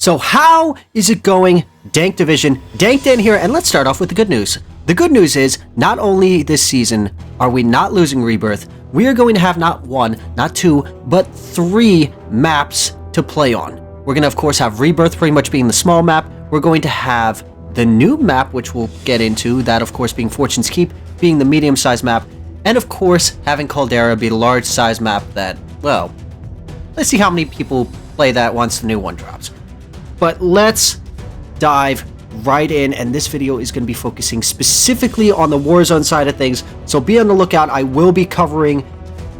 So how is it going, Dank Division? Dank Dan here, and let's start off with the good news. The good news is, not only this season are we not losing Rebirth, we are going to have not one, not two, but 3 maps to play on. We're going to, of course, have Rebirth pretty much being the small map. We're going to have the new map, which we'll get into, that, of course, being Fortune's Keep, being the medium-sized map, and, of course, having Caldera be the large-sized map that, well, let's see how many people play that once the new one drops. But let's dive right in, and this video is going to be focusing specifically on the Warzone side of things, so be on the lookout. I will be covering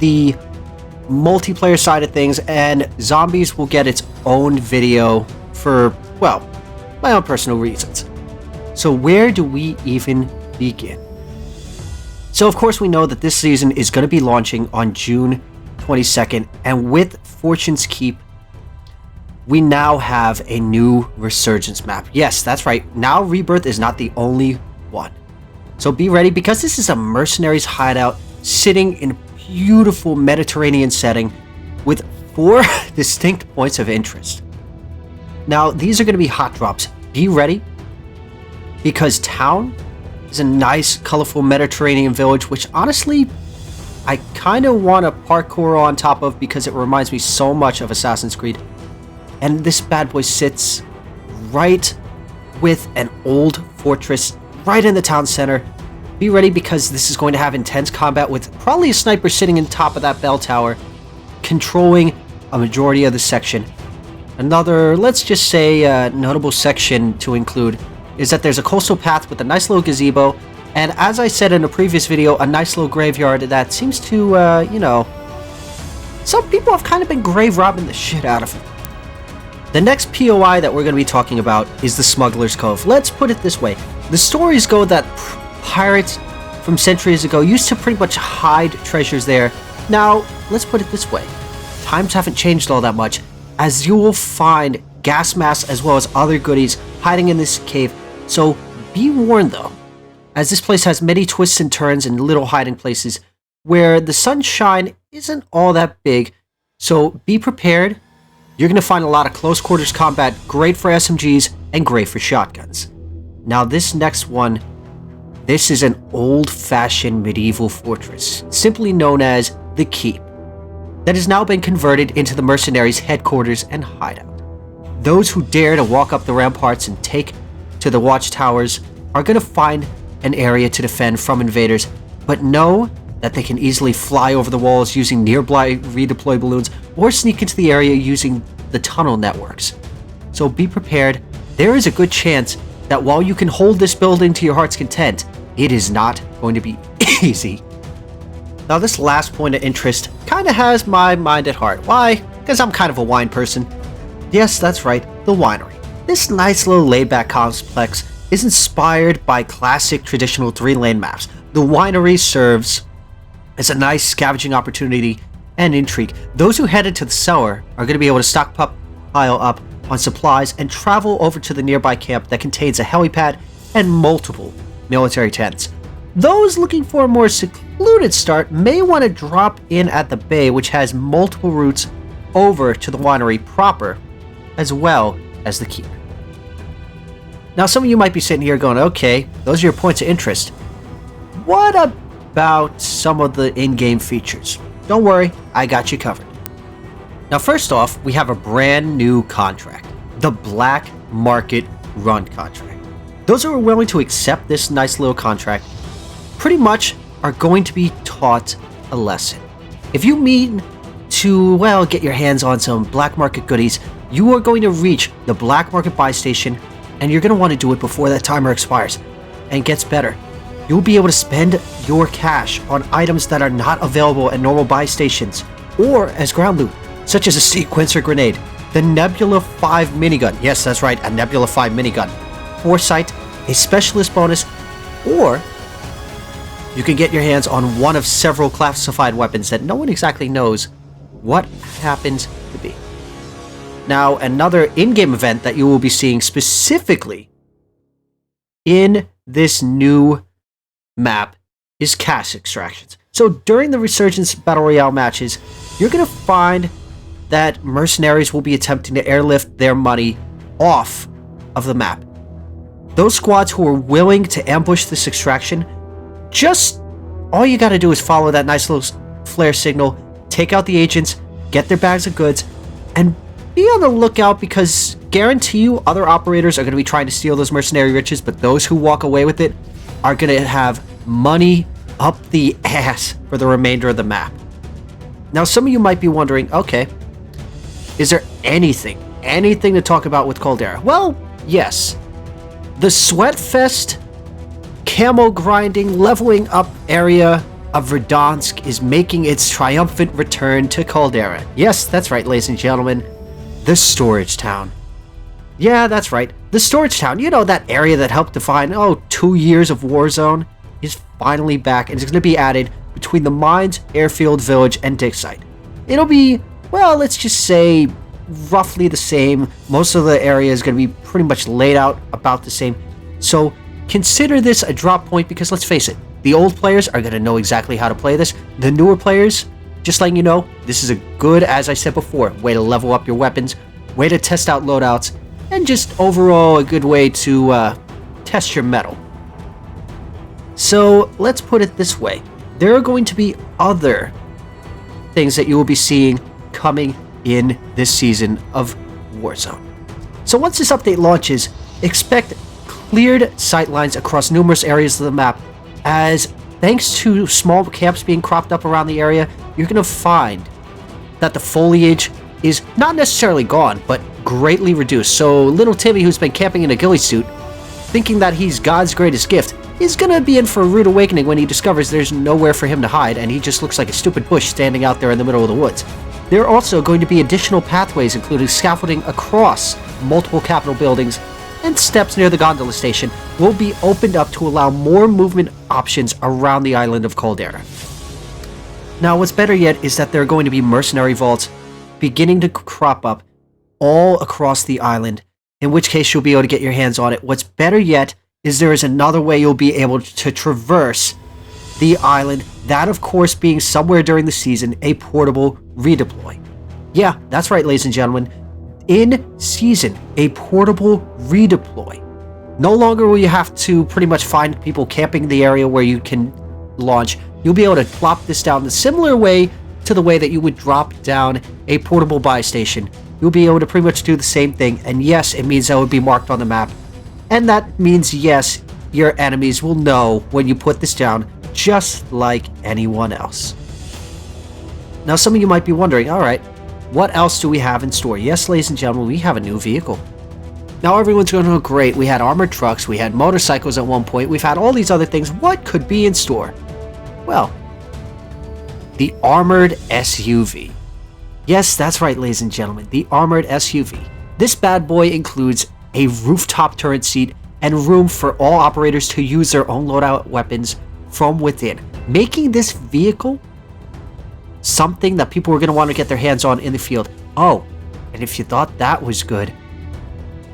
the multiplayer side of things, and Zombies will get its own video for, well, my own personal reasons. So where do we even begin? So of course we know that this season is going to be launching on June 22nd, and with Fortune's Keep, we now have a new Resurgence map. Yes, that's right. Now Rebirth is not the only one. So be ready, because this is a Mercenaries hideout sitting in a beautiful Mediterranean setting with 4 distinct points of interest. Now, these are going to be hot drops. Be ready, because Town is a nice, colorful Mediterranean village, which honestly, I kind of want to parkour on top of because it reminds me so much of Assassin's Creed. And this bad boy sits right with an old fortress right in the town center. Be ready, because this is going to have intense combat with probably a sniper sitting in top of that bell tower, controlling a majority of the section. Another, let's just say, notable section to include is that there's a coastal path with a nice little gazebo, and as I said in a previous video, a nice little graveyard that seems to, you know, some people have kind of been grave robbing the shit out of it. The next POI that we're going to be talking about is the Smuggler's Cove. Let's put it this way. The stories go that pirates from centuries ago used to pretty much hide treasures there. Now, let's put it this way. Times haven't changed all that much, as you will find gas masks as well as other goodies hiding in this cave. So be warned though, as this place has many twists and turns and little hiding places where the sunshine isn't all that big. So be prepared. You're going to find a lot of close quarters combat, great for SMGs and great for shotguns. Now this next one, this is an old-fashioned medieval fortress, simply known as the Keep, that has now been converted into the Mercenaries' headquarters and hideout. Those who dare to walk up the ramparts and take to the watchtowers are going to find an area to defend from invaders, but know that they can easily fly over the walls using nearby redeploy balloons or sneak into the area using the tunnel networks. So be prepared. There is a good chance that while you can hold this building to your heart's content, it is not going to be easy. Now this last point of interest kind of has my mind at heart. Why? Because I'm kind of a wine person. Yes, that's right, the winery. This nice little laid-back complex is inspired by classic traditional 3-lane maps. The winery serves as a nice scavenging opportunity and intrigue. Those who headed to the cellar are going to be able to stockpile up on supplies and travel over to the nearby camp that contains a helipad and multiple military tents. Those looking for a more secluded start may want to drop in at the bay, which has multiple routes over to the winery proper, as well as the keep. Now some of you might be sitting here going, okay, those are your points of interest. What about some of the in-game features? Don't worry, I got you covered. Now first off, we have a brand new contract, the Black Market Run contract. Those who are willing to accept this nice little contract pretty much are going to be taught a lesson. If you mean to, well, get your hands on some black market goodies, you are going to reach the black market buy station, and you're going to want to do it before that timer expires. And it gets better. You'll be able to spend your cash on items that are not available at normal buy stations or as ground loot, such as a sequencer grenade, the Nebula 5 minigun. Yes, that's right, a Nebula 5 minigun. Foresight, a specialist bonus, or you can get your hands on one of several classified weapons that no one exactly knows what happens to be. Now, another in-game event that you will be seeing specifically in this new map is cash extractions. So during the Resurgence Battle Royale matches, you're going to find that mercenaries will be attempting to airlift their money off of the map. Those squads who are willing to ambush this extraction, just all you gotta do is follow that nice little flare signal, take out the agents, get their bags of goods, and be on the lookout, because guarantee you other operators are going to be trying to steal those mercenary riches, but those who walk away with it are going to have money up the ass for the remainder of the map. Now, some of you might be wondering, okay, is there anything to talk about with Caldera? Well, yes. The Sweatfest, camo grinding, leveling up area of Verdansk is making its triumphant return to Caldera. Yes, that's right, ladies and gentlemen. The Storage Town. Yeah, that's right. The Storage Town, you know, that area that helped define, 2 years of Warzone, is finally back, and it's going to be added between the mines, airfield, village, and dig site. It'll be, well, let's just say roughly the same. Most of the area is going to be pretty much laid out about the same. So consider this a drop point, because let's face it, the old players are going to know exactly how to play this. The newer players, just letting you know, this is a good, as I said before, way to level up your weapons, way to test out loadouts, and just overall a good way to test your mettle. So let's put it this way. There are going to be other things that you will be seeing coming in this season of Warzone. So once this update launches, expect cleared sightlines across numerous areas of the map, as thanks to small camps being cropped up around the area, you're going to find that the foliage is not necessarily gone, but greatly reduced. So little Timmy, who's been camping in a ghillie suit, thinking that he's God's greatest gift, is going to be in for a rude awakening when he discovers there's nowhere for him to hide, and he just looks like a stupid bush standing out there in the middle of the woods. There are also going to be additional pathways, including scaffolding across multiple Capitol buildings, and steps near the gondola station will be opened up to allow more movement options around the island of Caldera. Now, what's better yet is that there are going to be mercenary vaults beginning to crop up all across the island, in which case you'll be able to get your hands on it. What's better yet is there is another way you'll be able to traverse the island, that of course being somewhere during the season a portable redeploy. Yeah, that's right, ladies and gentlemen. In season, a portable redeploy. No longer will you have to pretty much find people camping the area where you can launch. You'll be able to plop this down the similar way to the way that you would drop down a portable buy station. You'll be able to pretty much do the same thing, and yes, it means that would be marked on the map. And that means, yes, your enemies will know when you put this down, just like anyone else. Now, some of you might be wondering, alright, what else do we have in store? Yes, ladies and gentlemen, we have a new vehicle. Now, everyone's going to go, great, we had armored trucks, we had motorcycles at one point, we've had all these other things. What could be in store? Well, the armored SUV. Yes, that's right, ladies and gentlemen, the armored SUV. This bad boy includes a rooftop turret seat and room for all operators to use their own loadout weapons from within, making this vehicle something that people are going to want to get their hands on in the field. Oh, and if you thought that was good,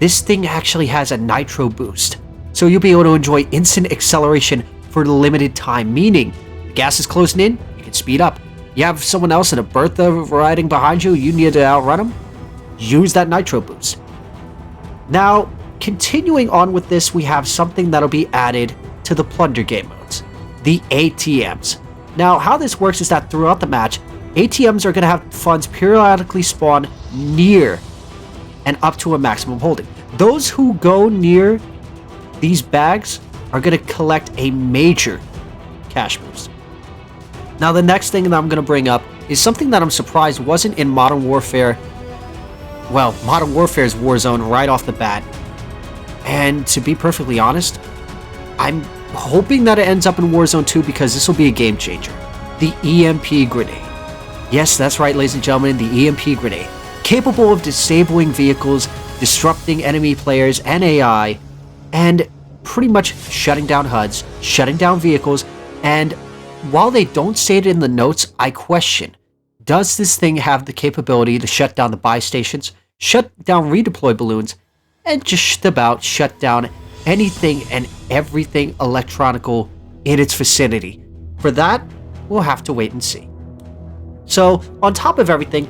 this thing actually has a nitro boost, so you'll be able to enjoy instant acceleration for a limited time, meaning the gas is closing in, you can speed up. You have someone else in a Bertha riding behind you, you need to outrun them, use that nitro boost. Now, continuing on with this, we have something that'll be added to the plunder game modes, the ATMs. Now, how this works is that throughout the match, ATMs are going to have funds periodically spawn near and up to a maximum holding. Those who go near these bags are going to collect a major cash boost. Now, the next thing that I'm going to bring up is something that I'm surprised wasn't in Modern Warfare. Well, Modern Warfare's Warzone right off the bat. And to be perfectly honest, I'm hoping that it ends up in Warzone 2, because this will be a game changer. The EMP grenade. Yes, that's right, ladies and gentlemen, the EMP grenade. Capable of disabling vehicles, disrupting enemy players and AI, and pretty much shutting down HUDs, shutting down vehicles, and while they don't say it in the notes, I question, does this thing have the capability to shut down the buy stations, shut down redeploy balloons, and just about shut down anything and everything electronical in its vicinity? For that, we'll have to wait and see. So, on top of everything,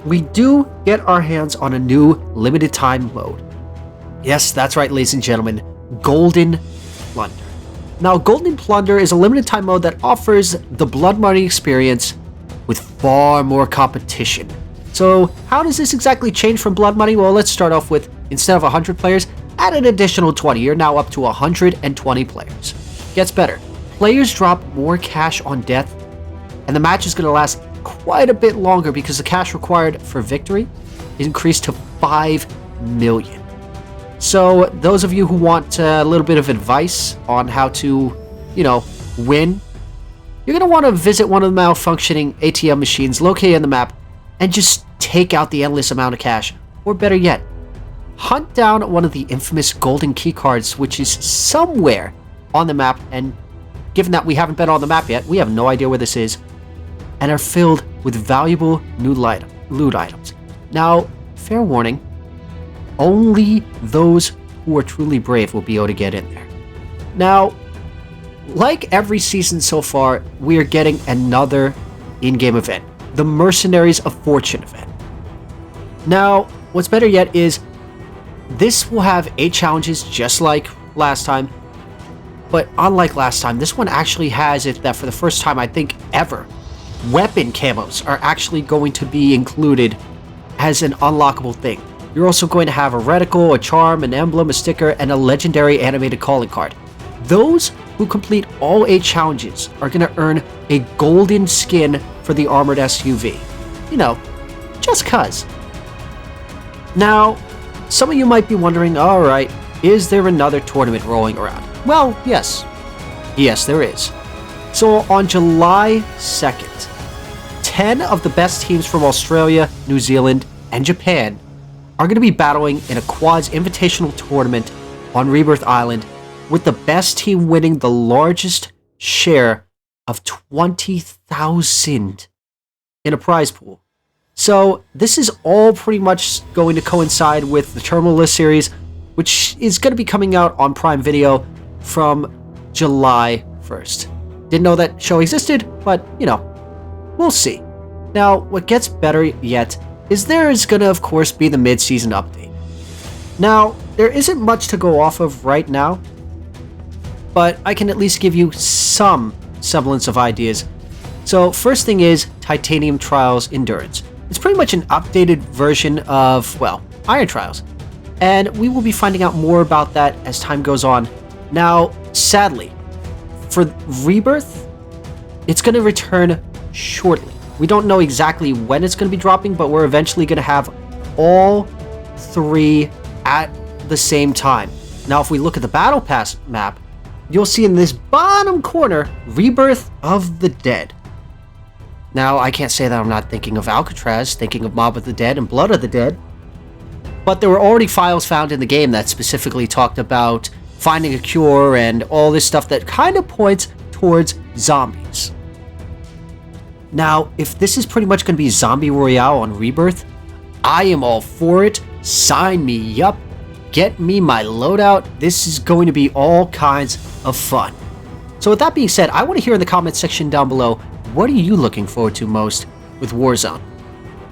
we do get our hands on a new limited time mode, Yes, that's right, ladies and gentlemen. Golden Plunder. Now, Golden Plunder is a limited time mode that offers the Blood Money experience with far more competition. So, how does this exactly change from Blood Money? Well, let's start off with, instead of 100 players, add an additional 20. You're now up to 120 players. Gets better. Players drop more cash on death, and the match is going to last quite a bit longer because the cash required for victory is increased to 5 million. So those of you who want a little bit of advice on how to, win, you're going to want to visit one of the malfunctioning ATM machines located on the map and just take out the endless amount of cash. Or better yet, hunt down one of the infamous golden key cards, which is somewhere on the map, and given that we haven't been on the map yet, we have no idea where this is, and are filled with valuable new loot items. Now, fair warning, only those who are truly brave will be able to get in there. Now, like every season so far, we are getting another in-game event, the Mercenaries of Fortune event. Now, what's better yet is this will have 8 challenges just like last time, but unlike last time, this one actually has it that for the first time, I think ever, weapon camos are actually going to be included as an unlockable thing. You're also going to have a reticle, a charm, an emblem, a sticker, and a legendary animated calling card. Those who complete all 8 challenges are going to earn a golden skin for the armored SUV. Just cuz. Now, some of you might be wondering, alright, is there another tournament rolling around? Well, yes. Yes, there is. So on July 2nd, 10 of the best teams from Australia, New Zealand, and Japan are going to be battling in a quads invitational tournament on Rebirth Island, with the best team winning the largest share of 20,000 in a prize pool. So this is all pretty much going to coincide with the Terminal List series, which is going to be coming out on Prime Video from July 1st. Didn't know that show existed, but, we'll see. Now, what gets better yet is there is going to, of course, be the mid-season update. Now, there isn't much to go off of right now, but I can at least give you some semblance of ideas. So, first thing is Titanium Trials Endurance. It's pretty much an updated version of, Iron Trials. And we will be finding out more about that as time goes on. Now, sadly, for Rebirth, it's going to return shortly. We don't know exactly when it's going to be dropping, but we're eventually going to have all 3 at the same time. Now, if we look at the Battle Pass map, you'll see in this bottom corner, Rebirth of the Dead. Now, I can't say that I'm not thinking of Alcatraz, thinking of Mob of the Dead and Blood of the Dead, but there were already files found in the game that specifically talked about finding a cure and all this stuff that kind of points towards zombies. Now, if this is pretty much going to be Zombie Royale on Rebirth, I am all for it. Sign me up. Get me my loadout. This is going to be all kinds of fun. So with that being said, I want to hear in the comments section down below, what are you looking forward to most with Warzone?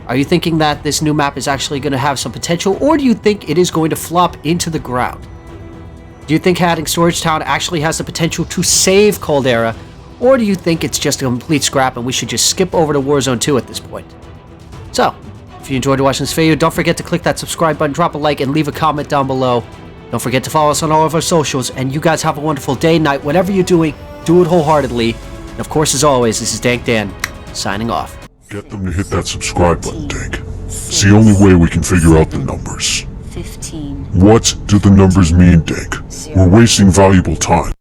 Are you thinking that this new map is actually going to have some potential, or do you think it is going to flop into the ground? Do you think adding Storage Town actually has the potential to save Caldera, or do you think it's just a complete scrap and we should just skip over to Warzone 2 at this point? So, if you enjoyed watching this video, don't forget to click that subscribe button, drop a like, and leave a comment down below. Don't forget to follow us on all of our socials, and you guys have a wonderful day, night, whatever you're doing, do it wholeheartedly. And of course, as always, this is Dank Dan, signing off. Get them to hit that subscribe button, Dank. It's the only way we can figure out the numbers. 15. What do the numbers mean, Dank? We're wasting valuable time.